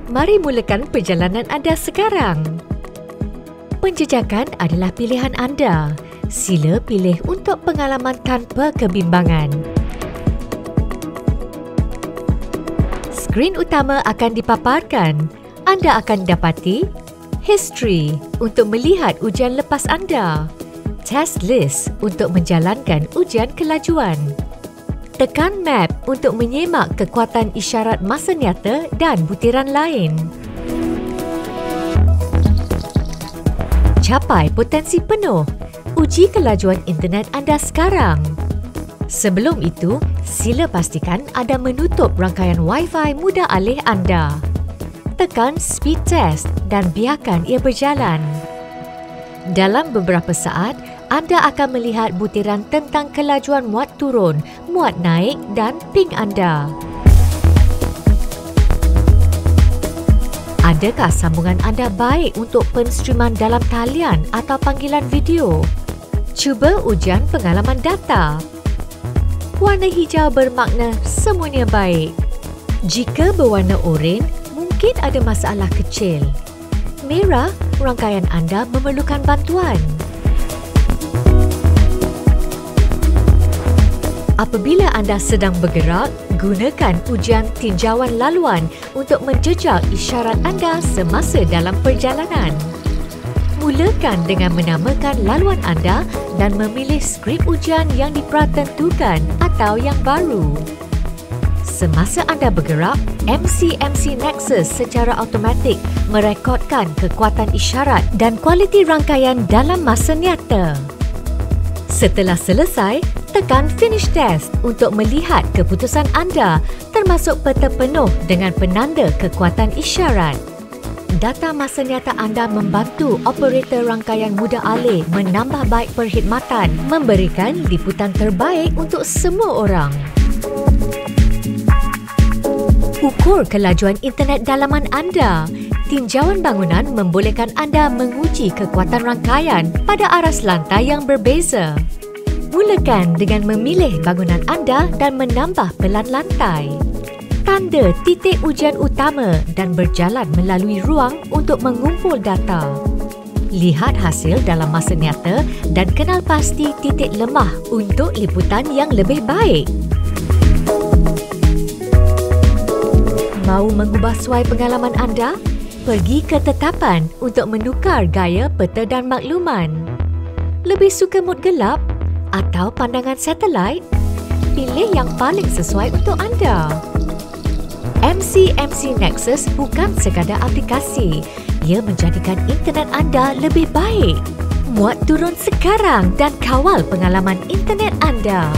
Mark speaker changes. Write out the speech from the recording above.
Speaker 1: Mari mulakan perjalanan anda sekarang. Penjejakan adalah pilihan anda. Sila pilih untuk pengalaman tanpa kebimbangan. Skrin utama akan dipaparkan. Anda akan dapati History untuk melihat ujian lepas anda. Test List untuk menjalankan ujian kelajuan. Tekan Map untuk menyemak kekuatan isyarat masa nyata dan butiran lain. Capai potensi penuh. Uji kelajuan internet anda sekarang. Sebelum itu, sila pastikan anda menutup rangkaian Wi-Fi mudah alih anda. Tekan Speed Test dan biarkan ia berjalan. Dalam beberapa saat, anda akan melihat butiran tentang kelajuan muat turun, muat naik dan ping anda. Adakah sambungan anda baik untuk penstreaman dalam talian atau panggilan video? Cuba ujian pengalaman data. Warna hijau bermakna semuanya baik. Jika berwarna oranye, mungkin ada masalah kecil. Merah, rangkaian anda memerlukan bantuan. Apabila anda sedang bergerak, gunakan ujian tinjauan laluan untuk menjejak isyarat anda semasa dalam perjalanan. Mulakan dengan menamakan laluan anda dan memilih skrip ujian yang dipratentukan atau yang baru. Semasa anda bergerak, MC Nexus secara automatik merekodkan kekuatan isyarat dan kualiti rangkaian dalam masa nyata. Setelah selesai, tekan Finish Test untuk melihat keputusan anda termasuk peta penuh dengan penanda kekuatan isyarat. Data masa nyata anda membantu operator rangkaian mudah alih menambah baik perkhidmatan, memberikan liputan terbaik untuk semua orang. Ukur kelajuan internet dalaman anda. Tinjauan bangunan membolehkan anda menguji kekuatan rangkaian pada aras lantai yang berbeza. Mulakan dengan memilih bangunan anda dan menambah pelan lantai. Tanda titik ujian utama dan berjalan melalui ruang untuk mengumpul data. Lihat hasil dalam masa nyata dan kenal pasti titik lemah untuk liputan yang lebih baik. Mahu mengubah suai pengalaman anda? Pergi ke tetapan untuk menukar gaya peta dan makluman. Lebih suka mod gelap atau pandangan satelit? Pilih yang paling sesuai untuk anda. MC Nexus bukan sekadar aplikasi. Ia menjadikan internet anda lebih baik. Muat turun sekarang dan kawal pengalaman internet anda.